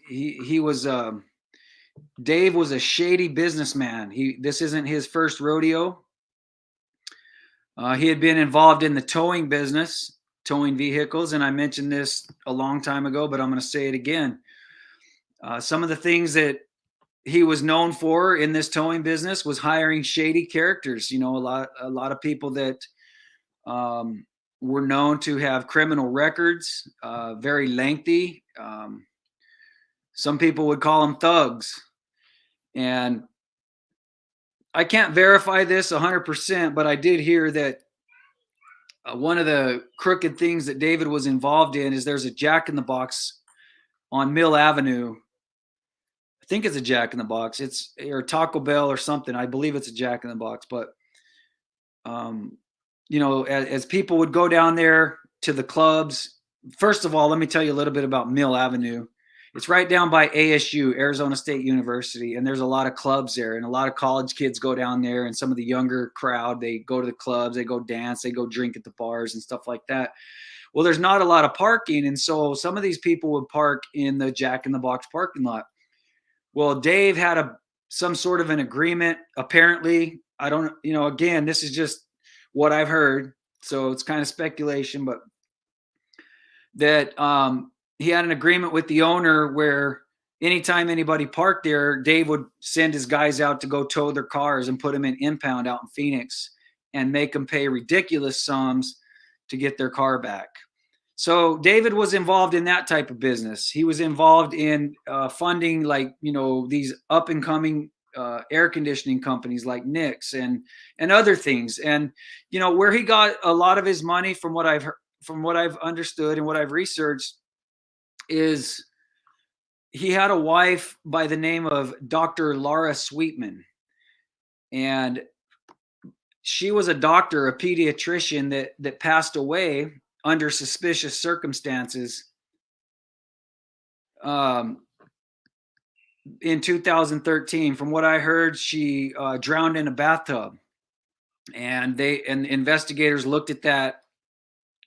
[SPEAKER 2] Dave was a shady businessman. This isn't his first rodeo. He had been involved in the towing business, towing vehicles, and I mentioned this a long time ago, but I'm going to say it again. Some of the things that he was known for in this towing business was hiring shady characters. A lot of people that were known to have criminal records, very lengthy. Some people would call them thugs. And I can't verify this 100%, but I did hear that one of the crooked things that David was involved in is there's a Jack in the Box on Mill Avenue. I think it's a Jack in the Box. It's or Taco Bell or something. I believe it's a Jack in the Box. But as people would go down there to the clubs, first of all, let me tell you a little bit about Mill Avenue. It's right down by ASU, Arizona State University, and there's a lot of clubs there, and a lot of college kids go down there, and some of the younger crowd, they go to the clubs, they go dance, they go drink at the bars and stuff like that. Well, there's not a lot of parking, and so some of these people would park in the Jack in the Box parking lot. Well, Dave had some sort of an agreement, apparently. I don't, again, this is just what I've heard, so it's kind of speculation, but that he had an agreement with the owner where anytime anybody parked there, Dave would send his guys out to go tow their cars and put them in impound out in Phoenix and make them pay ridiculous sums to get their car back. So David was involved in that type of business. He was involved in funding, like, these up and coming air conditioning companies like Nix and other things. And, where he got a lot of his money, from what I've understood and what I've researched, is he had a wife by the name of Dr. Laura Sweetman. And she was a doctor, a pediatrician that passed away under suspicious circumstances in 2013. From what I heard, she drowned in a bathtub. And investigators looked at that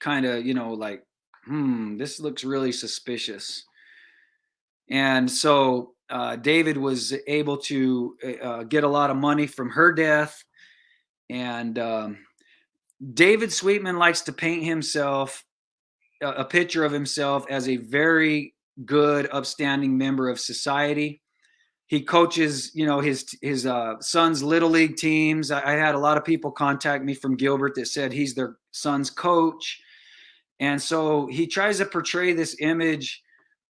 [SPEAKER 2] kind of, like, this looks really suspicious. And so David was able to get a lot of money from her death. And David Sweetman likes to paint himself, a picture of himself, as a very good, upstanding member of society. He coaches, his son's little league teams. I had a lot of people contact me from Gilbert that said he's their son's coach. And so he tries to portray this image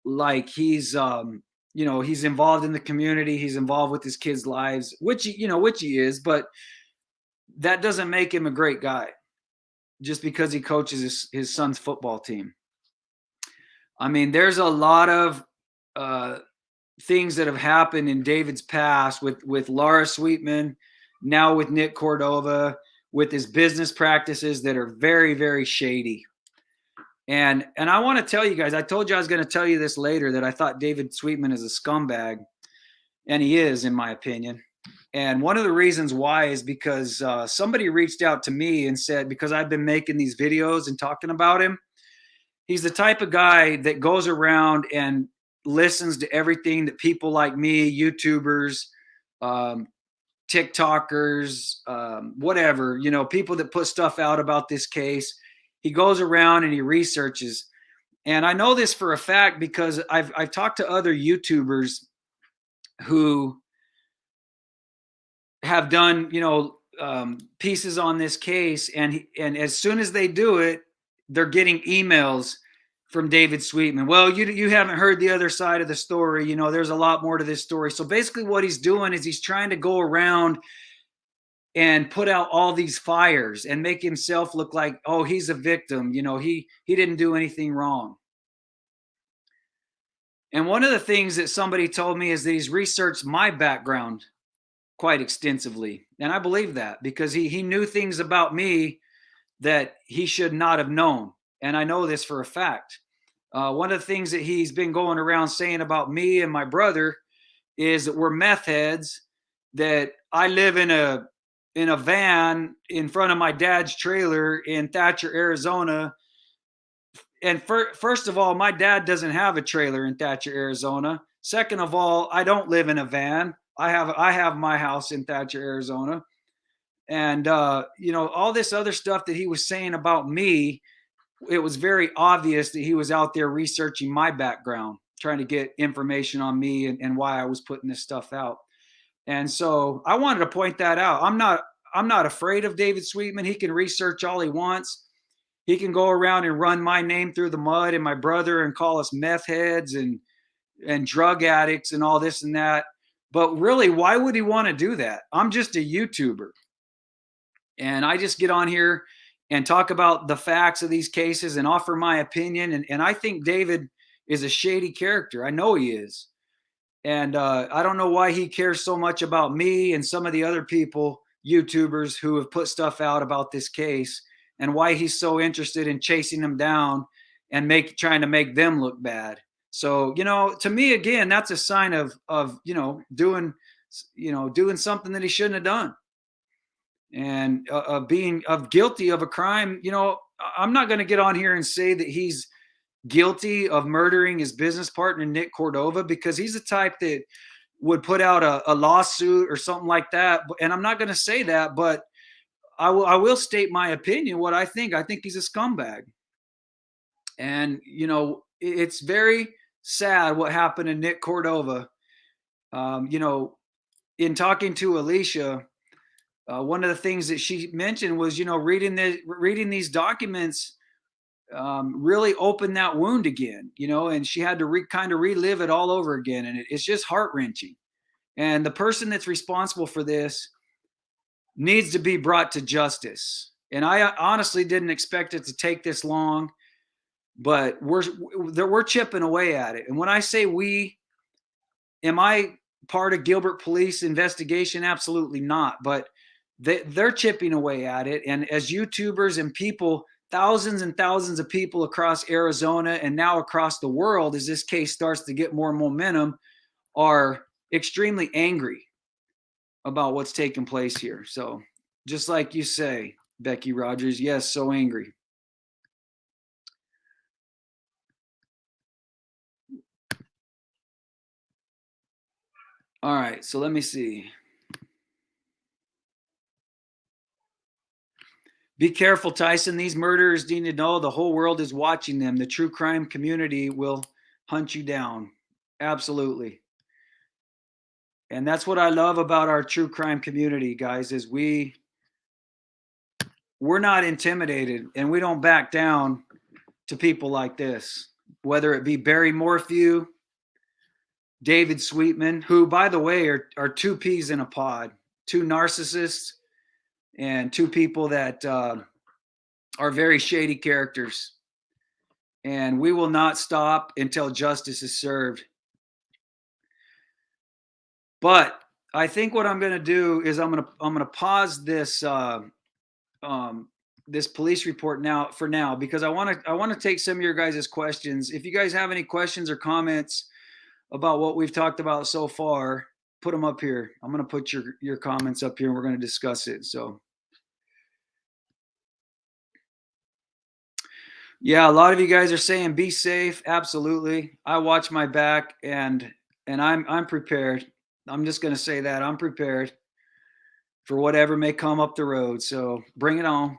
[SPEAKER 2] like he's, he's involved in the community. He's involved with his kids' lives, which he is, but that doesn't make him a great guy just because he coaches his son's football team. I mean, there's a lot of things that have happened in David's past with Laura Sweetman, now with Nick Cordova, with his business practices that are very, very shady. And I want to tell you guys, I told you I was going to tell you this later, that I thought David Sweetman is a scumbag, and he is, in my opinion. And one of the reasons why is because somebody reached out to me and said, because I've been making these videos and talking about him, he's the type of guy that goes around and listens to everything that people like me, YouTubers, TikTokers, whatever, people that put stuff out about this case. He goes around and he researches. And I know this for a fact because I've talked to other YouTubers who have done, pieces on this case. And as soon as they do it, they're getting emails from David Sweetman. Well, you haven't heard the other side of the story. There's a lot more to this story. So basically what he's doing is he's trying to go around and put out all these fires and make himself look like, oh, he's a victim. He didn't do anything wrong. And one of the things that somebody told me is that he's researched my background quite extensively. And I believe that because he knew things about me that he should not have known. And I know this for a fact. One of the things that he's been going around saying about me and my brother is that we're meth heads, that I live in a van in front of my dad's trailer in Thatcher, Arizona. And first of all, my dad doesn't have a trailer in Thatcher, Arizona. Second of all, I don't live in a van. I have my house in Thatcher, Arizona. And, all this other stuff that he was saying about me, it was very obvious that he was out there researching my background, trying to get information on me and why I was putting this stuff out. And so I wanted to point that out. I'm not afraid of David Sweetman. He can research all he wants. He can go around and run my name through the mud and my brother and call us meth heads and drug addicts and all this and that. But really, why would he want to do that? I'm just a YouTuber. And I just get on here and talk about the facts of these cases and offer my opinion. And I think David is a shady character. I know he is. And I don't know why he cares so much about me and some of the other people, YouTubers, who have put stuff out about this case, and why he's so interested in chasing them down and trying to make them look bad. So, to me, again, that's a sign of doing something that he shouldn't have done, and being guilty of a crime. I'm not going to get on here and say that he's guilty of murdering his business partner, Nick Cordova, because he's the type that would put out a lawsuit or something like that. And I'm not going to say that, but I will state my opinion, what I think. I think he's a scumbag. And, it's very sad what happened to Nick Cordova. In talking to Alicia, one of the things that she mentioned was, reading these documents really opened that wound again, and she had to kind of relive it all over again. And it's just heart-wrenching. And the person that's responsible for this needs to be brought to justice. And I honestly didn't expect it to take this long, but we're chipping away at it. And when I say we, am I part of Gilbert Police investigation? Absolutely not. But they're chipping away at it. And as YouTubers and people, thousands and thousands of people across Arizona and now across the world, as this case starts to get more momentum, are extremely angry about what's taking place here. So just like you say, Becky Rogers, yes, so angry. All right, so let me see. Be careful, Tyson. These murderers need to know the whole world is watching them. The true crime community will hunt you down. Absolutely. And that's what I love about our true crime community, guys, is we're not intimidated, and we don't back down to people like this, whether it be Barry Morphew, David Sweetman, who, by the way, are two peas in a pod, two narcissists and two people that are very shady characters. And we will not stop until justice is served. But I think what I'm going to do is I'm going to pause this this police report now because I want to take some of your guys' questions. If you guys have any questions or comments about what we've talked about so far, put them up here. I'm going to put your comments up here and we're going to discuss it. So yeah, a lot of you guys are saying be safe. Absolutely. I watch my back and I'm prepared. I'm just going to say that I'm prepared for whatever may come up the road. So bring it on.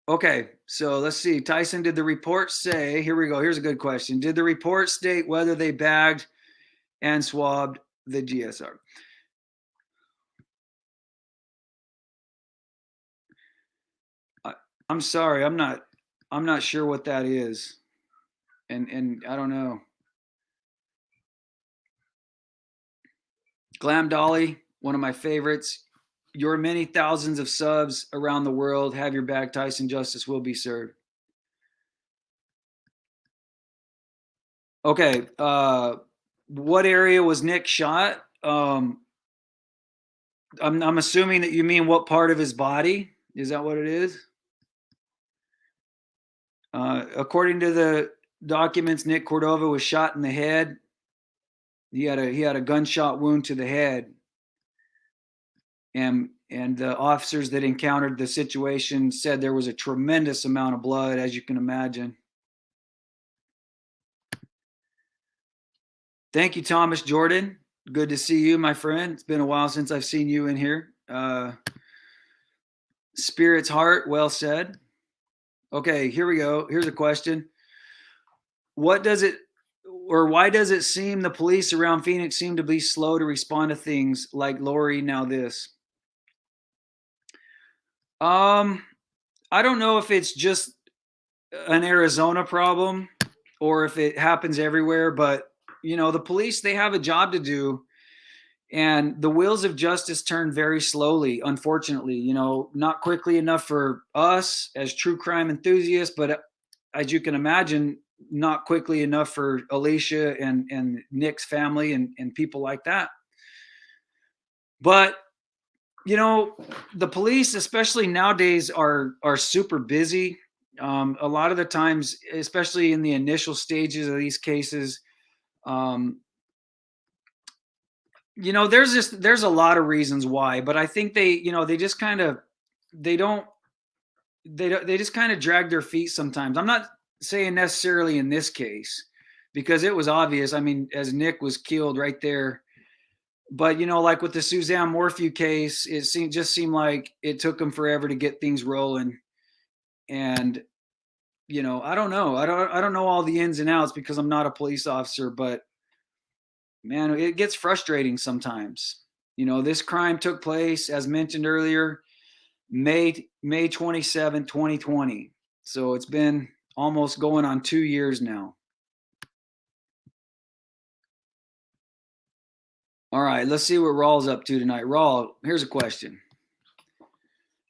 [SPEAKER 2] Okay, so let's see. Tyson, did the report say, here we go. Here's a good question. Did the report state whether they bagged and swabbed the GSR? I'm sorry. I'm not sure what that is. And I don't know. Glam Dolly, one of my favorites. Your many thousands of subs around the world have your back, Tyson. Justice will be served. Okay. What area was Nick shot? I'm assuming that you mean what part of his body. Is that what it is? According to the documents, Nick Cordova was shot in the head. He had a gunshot wound to the head. And the officers that encountered the situation said there was a tremendous amount of blood, as you can imagine. Thank you, Thomas Jordan. Good to see you, my friend. It's been a while since I've seen you in here. Spirit's Heart, well said. Okay, here we go. Here's a question. What does it or why does it seem the police around Phoenix seem to be slow to respond to things like Lori, now this? Um, I don't know if it's just an Arizona problem or if it happens everywhere, but the police, they have a job to do, and the wheels of justice turn very slowly, unfortunately, not quickly enough for us as true crime enthusiasts, but as you can imagine, not quickly enough for Alicia and Nick's family and people like that. But the police, especially nowadays, are super busy. A lot of the times, especially in the initial stages of these cases, um, there's a lot of reasons why, but I think they just kind of they don't they just kind of drag their feet sometimes. I'm not saying necessarily in this case because it was obvious. I mean, as Nick was killed right there. But like with the Suzanne Morphew case, it seemed like it took them forever to get things rolling. And I don't know. I don't know all the ins and outs because I'm not a police officer, but man, it gets frustrating sometimes. This crime took place, as mentioned earlier, May 27, 2020. So it's been almost going on 2 years now. All right, let's see what Rawl's up to tonight. Rawl, here's a question.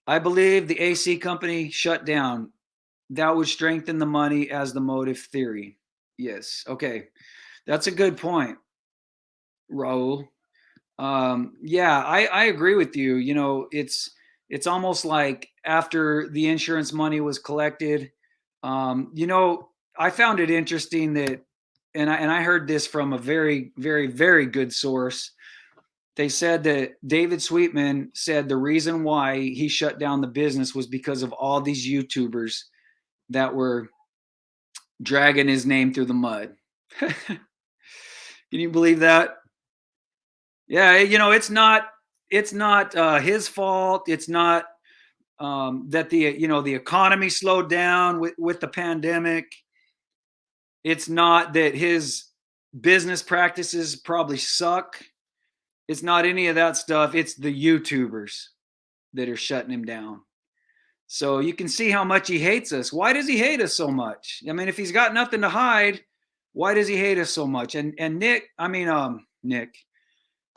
[SPEAKER 2] I believe the AC company shut down. That would strengthen the money as the motive theory. Yes. Okay. That's a good point, Raul. Yeah, I agree with you. It's almost like after the insurance money was collected, I found it interesting that, and I heard this from a very, very, very good source. They said that David Sweetman said the reason why he shut down the business was because of all these YouTubers that were dragging his name through the mud. Can you believe that? Yeah, it's not his fault. It's not that the economy slowed down with the pandemic. It's not that his business practices probably suck. It's not any of that stuff. It's the YouTubers that are shutting him down. So you can see how much he hates us. Why does he hate us so much? I mean, if he's got nothing to hide, why does he hate us so much? And Nick,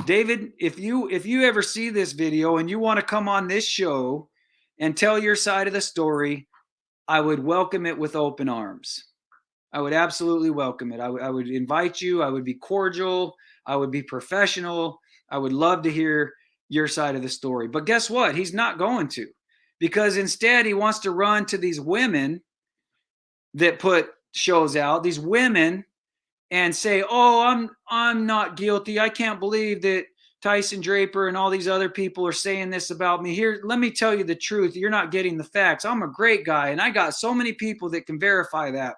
[SPEAKER 2] David, if you ever see this video and you want to come on this show and tell your side of the story, I would welcome it with open arms. I would absolutely welcome it. I would invite you. I would be cordial. I would be professional. I would love to hear your side of the story. But guess what? He's not going to, because instead he wants to run to these women that put shows out, these women, and say, "Oh, I'm not guilty. I can't believe that Tyson Draper and all these other people are saying this about me. Here, let me tell you the truth. You're not getting the facts. I'm a great guy, and I got so many people that can verify that."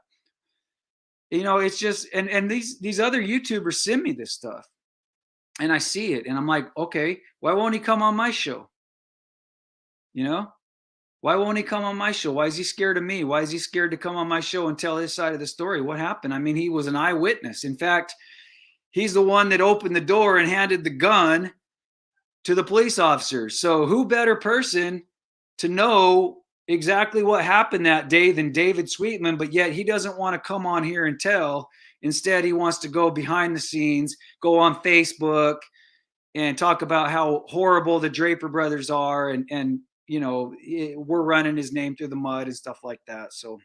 [SPEAKER 2] It's just, and these other YouTubers send me this stuff, and I see it, and I'm like, okay, why won't he come on my show? Why won't he come on my show? Why is he scared of me? Why is he scared to come on my show and tell his side of the story? What happened? I mean, he was an eyewitness. In fact, he's the one that opened the door and handed the gun to the police officers. So who better person to know exactly what happened that day than David Sweetman? But yet he doesn't want to come on here and tell. Instead, he wants to go behind the scenes, go on Facebook and talk about how horrible the Draper brothers are, and we're running his name through the mud and stuff like that. So,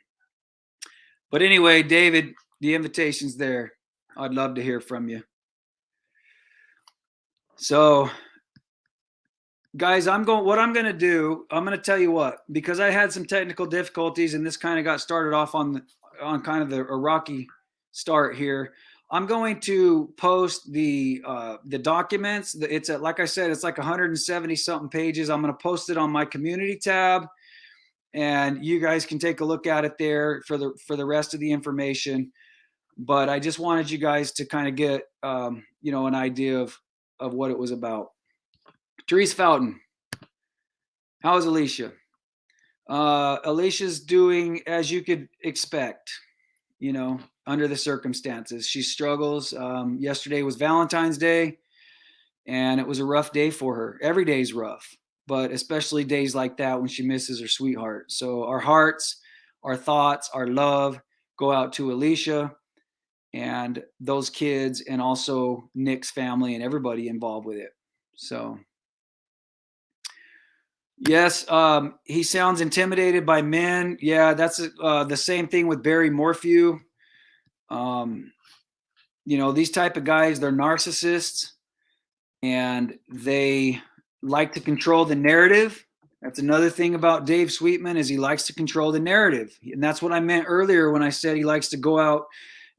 [SPEAKER 2] but anyway, David, the invitation's there. I'd love to hear from you. So, guys, what I'm going to do, I'm going to tell you what, because I had some technical difficulties and this kind of got started off on kind of a rocky start here. I'm going to post the documents. It's like I said, it's like 170 something pages. I'm going to post it on my community tab, and you guys can take a look at it there for the rest of the information. But I just wanted you guys to kind of get an idea of what it was about. Therese Fountain, how is Alicia? Alicia's doing as you could expect. under the circumstances. She struggles. Yesterday was Valentine's Day, and it was a rough day for her. Every day's rough, but especially days like that when she misses her sweetheart. So our hearts, our thoughts, our love go out to Alicia and those kids, and also Nick's family and everybody involved with it. So yes, he sounds intimidated by men. Yeah, that's the same thing with Barry Morphew. These type of guys, they're narcissists, and they like to control the narrative. That's another thing about Dave Sweetman, is he likes to control the narrative. And that's what I meant earlier when I said he likes to go out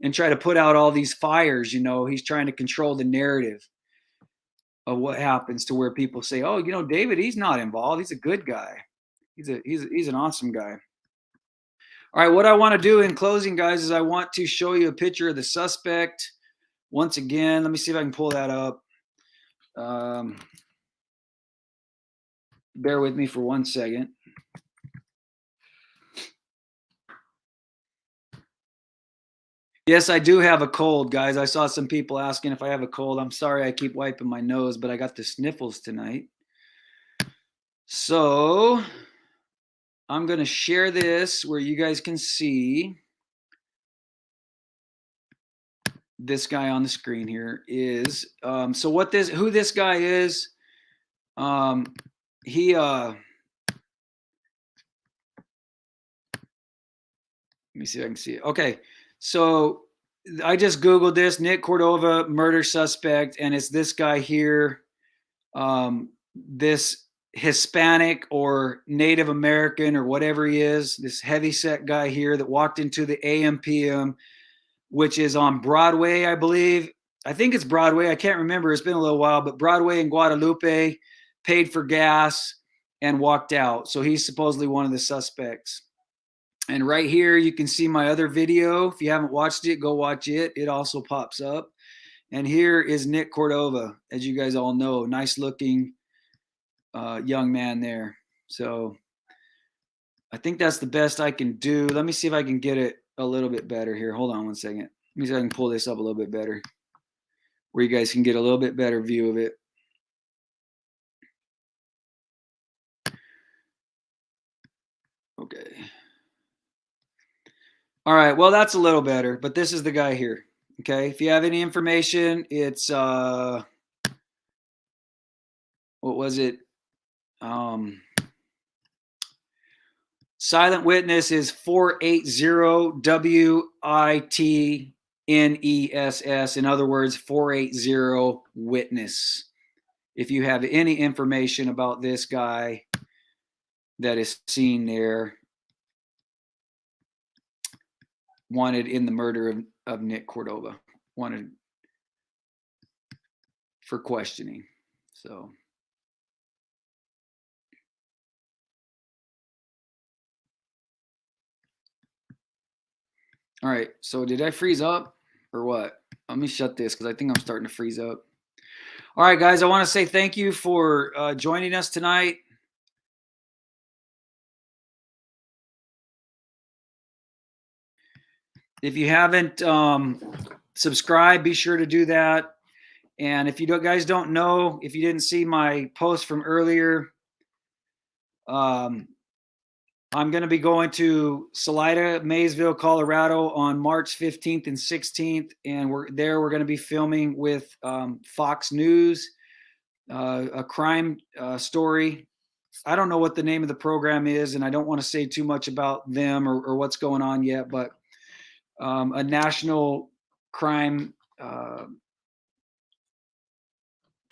[SPEAKER 2] and try to put out all these fires. He's trying to control the narrative of what happens, to where people say, oh, David, he's not involved. He's a good guy. He's an awesome guy. All right, what I want to do in closing, guys, is I want to show you a picture of the suspect. Once again, let me see if I can pull that up. Bear with me for 1 second. Yes, I do have a cold, guys. I saw some people asking if I have a cold. I'm sorry I keep wiping my nose, but I got the sniffles tonight. So I'm going to share this where you guys can see this guy on the screen here is, who this guy is, let me see if I can see it. Okay. So I just Googled this, Nick Cordova murder suspect, and it's this guy here, this Hispanic or Native American or whatever he is, this heavyset guy here that walked into the AM/PM, which is on Broadway, I believe. I think it's Broadway. I can't remember. It's been a little while, but Broadway in Guadalupe, paid for gas and walked out. So he's supposedly one of the suspects. And right here, you can see my other video. If you haven't watched it, go watch it. It also pops up. And here is Nick Cordova, as you guys all know, nice looking young man there. So I think that's the best I can do. Let me see if I can get it a little bit better here. Hold on 1 second. Let me see if I can pull this up a little bit better, where you guys can get a little bit better view of it. Okay. All right. Well, that's a little better, but this is the guy here. Okay. If you have any information, it's, what was it? Silent witness is 480 WITNESS. In other words, 480 witness. If you have any information about this guy that is seen there, wanted in the murder of Nick Cordova, wanted for questioning. So. All right, so did I freeze up or what? Let me shut this because I think I'm starting to freeze up. All right, guys, I want to say thank you for joining us tonight. If you haven't subscribed, be sure to do that. And if you guys don't know, if you didn't see my post from earlier, I'm going to be going to Salida, Maysville, Colorado on March 15th and 16th. And we're going to be filming with Fox News, a crime story. I don't know what the name of the program is, and I don't want to say too much about them or what's going on yet, but a national crime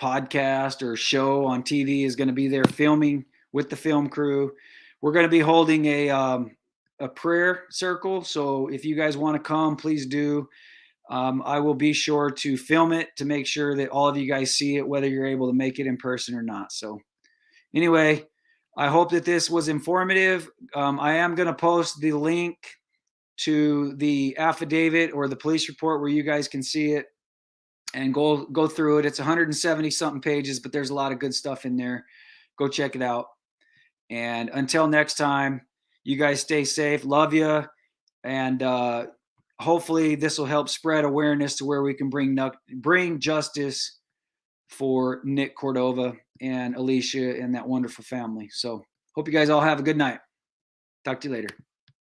[SPEAKER 2] podcast or show on TV is going to be there filming with the film crew. We're going to be holding a prayer circle. So if you guys want to come, please do. I will be sure to film it to make sure that all of you guys see it, whether you're able to make it in person or not. So anyway, I hope that this was informative. I am going to post the link to the affidavit or the police report where you guys can see it and go through it. It's 170 something pages, but there's a lot of good stuff in there. Go check it out. And until next time, you guys stay safe. Love you. And hopefully this will help spread awareness to where we can bring justice for Nick Cordova and Alicia and that wonderful family. So hope you guys all have a good night. Talk to you later.